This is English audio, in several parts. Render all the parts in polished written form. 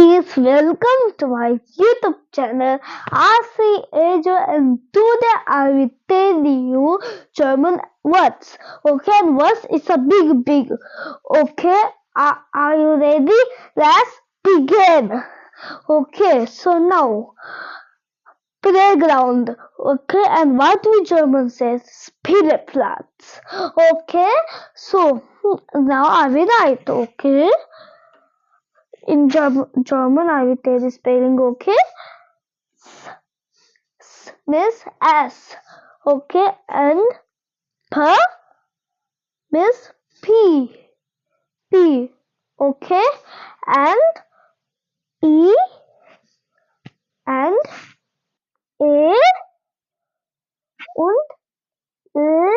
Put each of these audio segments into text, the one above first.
Please welcome to my YouTube channel AashiEdu, and today I will tell you German words. Okay, and words is a big. Okay, are you ready? Let's begin. Okay, so now playground. Okay, and what we German says Spielplatz. Okay, so now I will write. Okay. In German, I will tell the spelling, okay? Miss S, okay? And P Miss P, okay? And E and A and L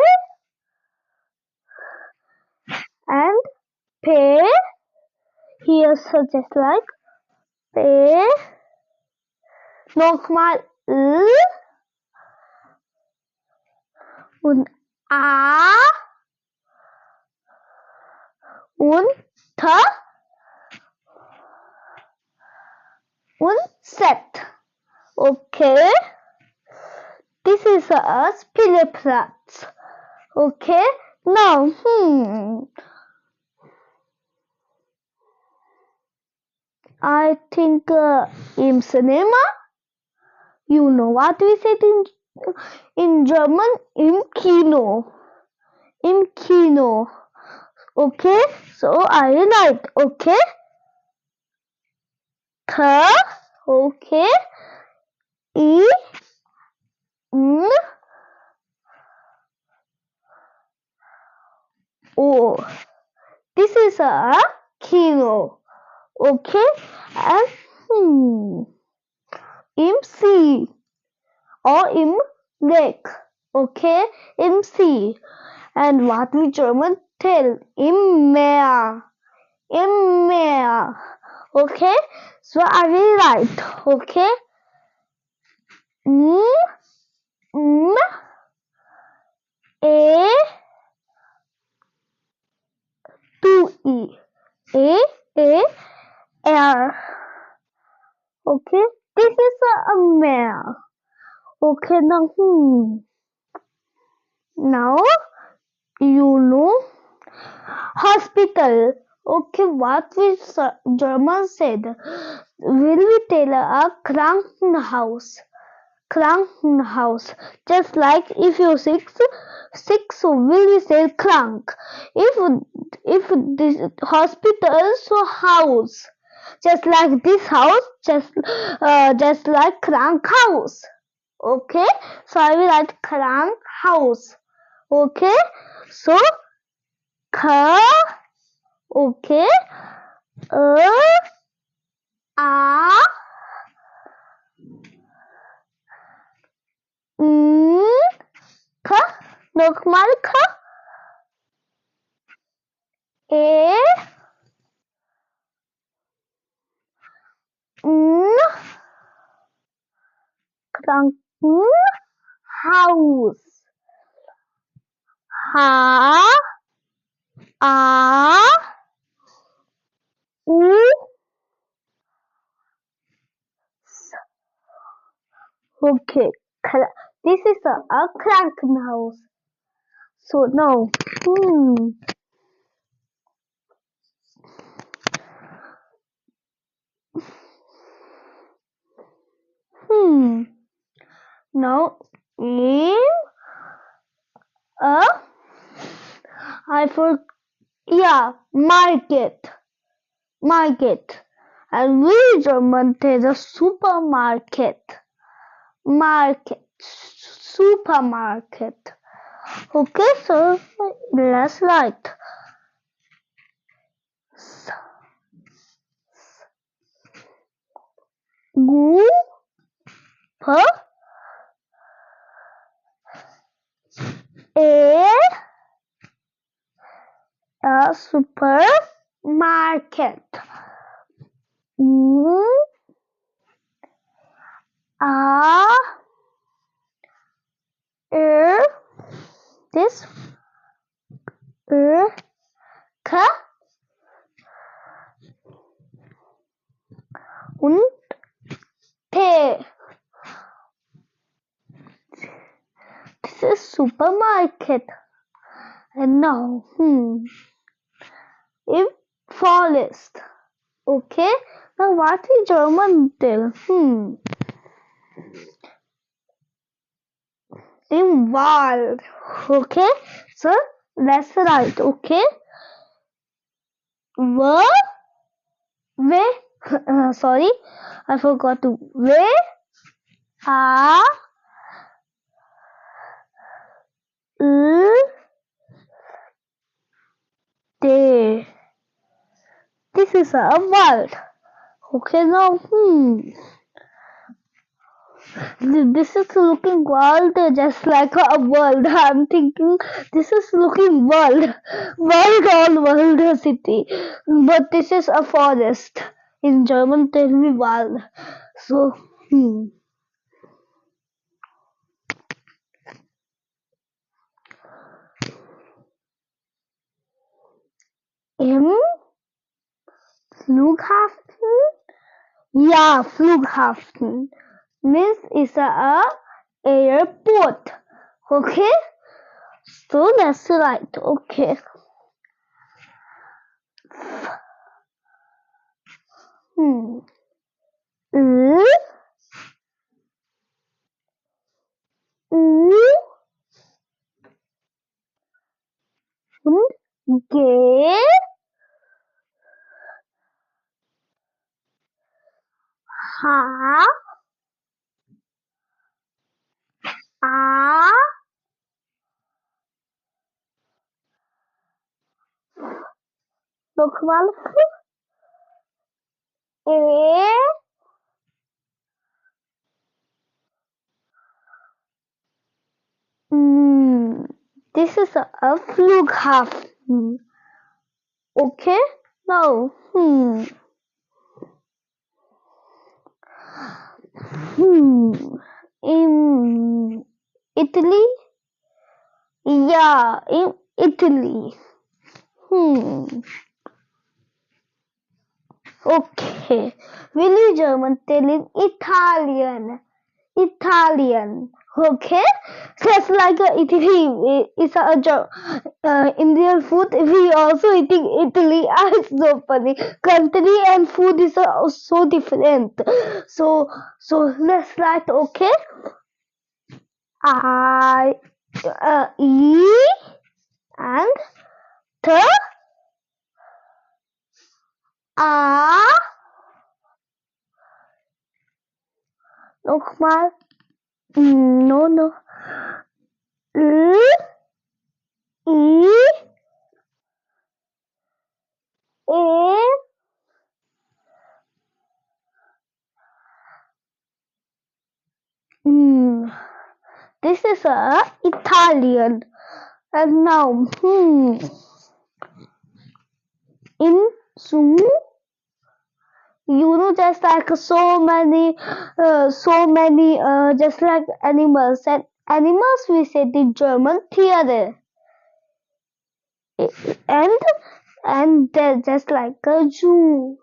and P. Here, so just like P, nochmal L und A und T und Z. Okay, this is a Spielplatz. Okay, now I think im cinema, you know what we said in German, im Kino. Okay, so I write, okay, K, okay, I, N, O. This is a Kino. Okay, and im C or im Weg. Okay, im C. And what we German tell? Im Meer. Okay, so I will write. Okay, A, 2 E, A, R. Okay, this is a mare. Okay, now you know hospital. Okay, what we German said? Will we tell a Krankenhaus? Just like if you're sick, so will we say krank? If this hospital, so house. Just like this house, just like crank house. Okay, so I will write crank house. Okay, so K, okay, A, K, nochmal K, E, Krankenhaus. H, A, U, S. Okay, this is a Krankenhaus. So now, now in I forgot. Yeah, market. And we German say the supermarket. Supermarket. Okay, so let's write. A supermarket. This und Tee. This is supermarket. And now, in forest. Okay. Now what is German tell? In Wald. Okay. So let's write. Okay. Sorry, I forgot to. A L D. This is a word. Okay, now this is looking world just like a world. I'm thinking this is looking world city, but this is a forest. In German, tell me world. So im Flughafen. Ja, Flughafen means is a airport. Okay, so that's right. Okay. L U und G H A nochmal E This is a Flughafen. Okay, now in Italy. Yeah, in Italy. Okay. Really German telling Italian. Italian. Okay. Just like Italy is a Indian food. We also eating Italy. It's so funny. Country and food is so different. So let's write. Okay. I E and T A nochmal no L I E This is a Italian. And now in zoo, just like so many just like animals, and animals we say the German Tiere, and they're just like a zoo,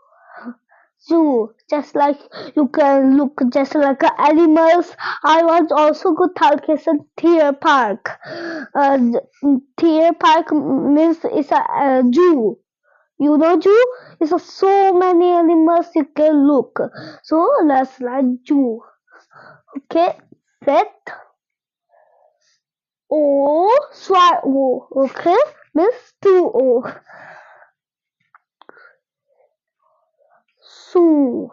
just like you can look just like animals. I was also go Thalkesen Deer Park. Deer Park means it's a zoo. Zoo is so many animals you can look. So let's like zoo. Okay, set O swai O. Okay, means 2 O. Zoo.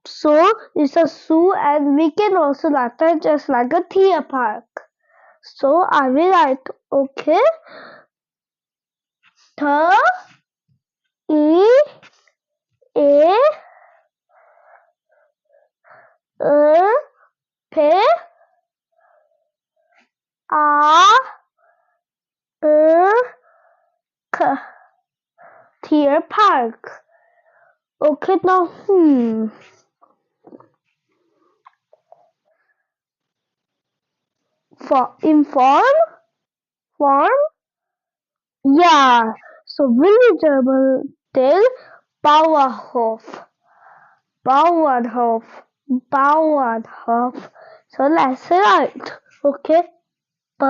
So it's a zoo, and we can also write it just like a theme park. So I will write. Okay, Th E A P A K. Deer Park. Okay, now for inform form. Yeah. So villager will tell Bauerhof. Bauernhof. Bauernhof. So let's write. Okay. B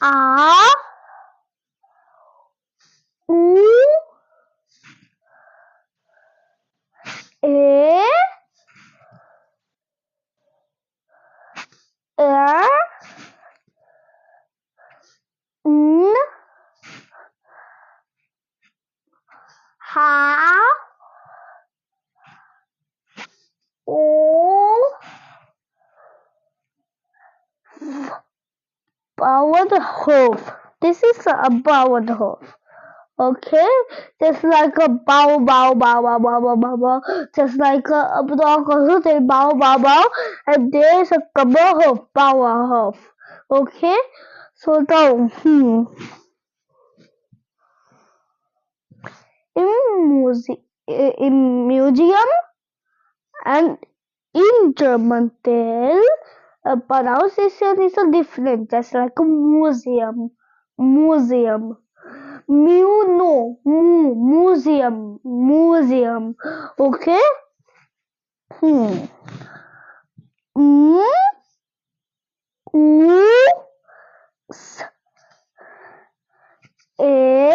A U E R N H O Bauernhof. This is a Bauernhof. Okay, just like a bow, just like a dog also say bow, and there's a couple of Bauernhof. Okay, so now, in museum and in German tale, pronunciation is a different, just like a museum. Museum. Museum. Okay? Hmm. U, S, E,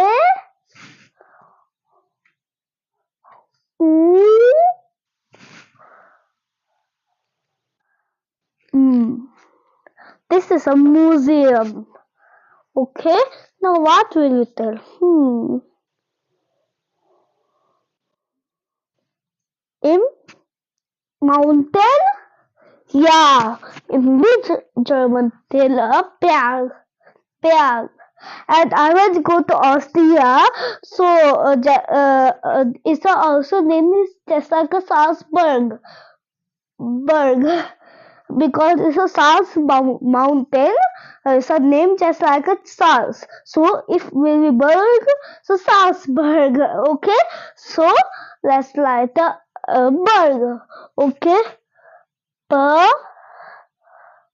U, This is a museum. Okay? Now what will you tell? In mountain? Yeah. In which German tale? Berg. And I was go to Austria, so it's also name is just like a Salzburg. Because it's a Salz mountain, it's a name just like a Salz. So if will be Berg, so Salzburg. Okay, so let's write the Berg. Okay, B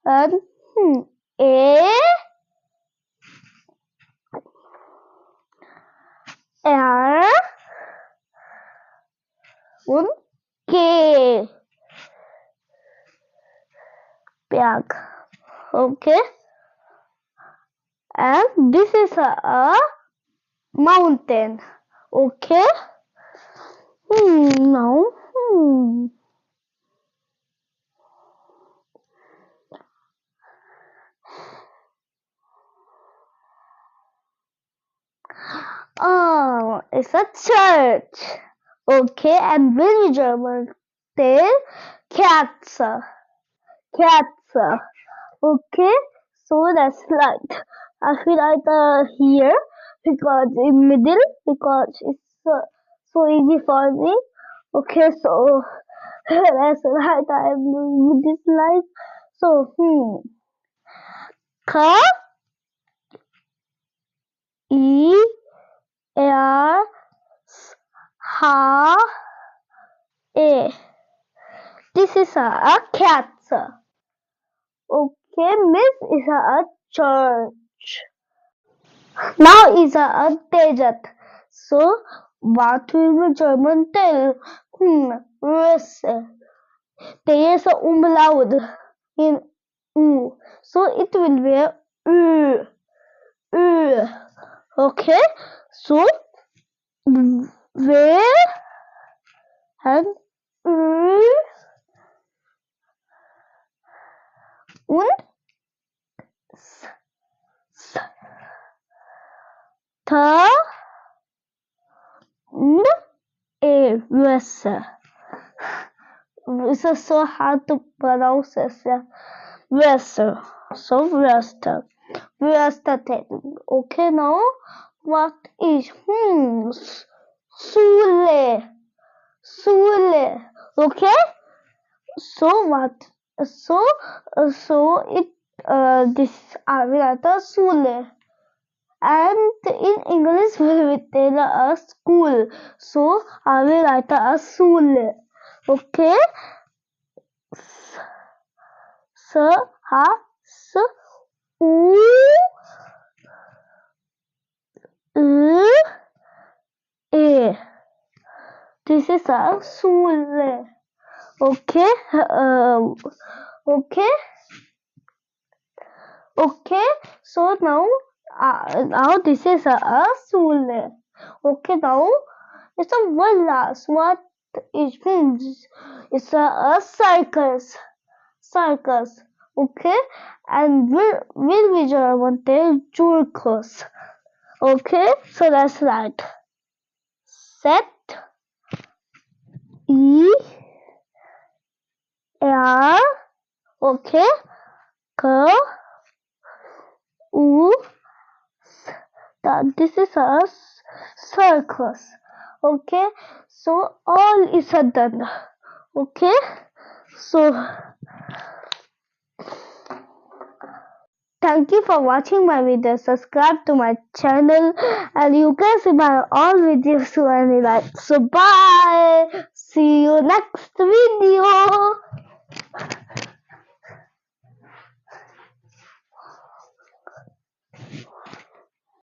and A R und K. Berg. Okay, and this is a mountain. Okay. Now. Oh, it's a church. Okay, and very German say Katze. Katze. Okay, so that's right. I feel like here because in middle because it's so easy for me. Okay, so that's right. I am doing this life. So K E R H A. This is a cat. Okay, Miss is a church. Now is a desert. So what will the German tell? Risse. There is a umlaut in U. So it will be Ü. Ü. Okay, so where and Ü und S. T N A. Risse. This is so hard to pronounce. Wester. So Wester. Okay, now what is Sule? Okay. So what? So it this I will write a Sule. And in English we will tell a school. So I will write a Sule. Okay. S U E This is a sule. Okay. Okay. Okay. So now this is a sule. Okay. Now it's a villas. What it means? It's a circus. Circus. Okay. And will visual wanted circus. Okay. So that's right. Set E R. Okay. K U. This is a circus. Okay. So all is done. Okay. So thank you for watching my video. Subscribe to my channel and you can see my all videos to any like. So bye. See you next video.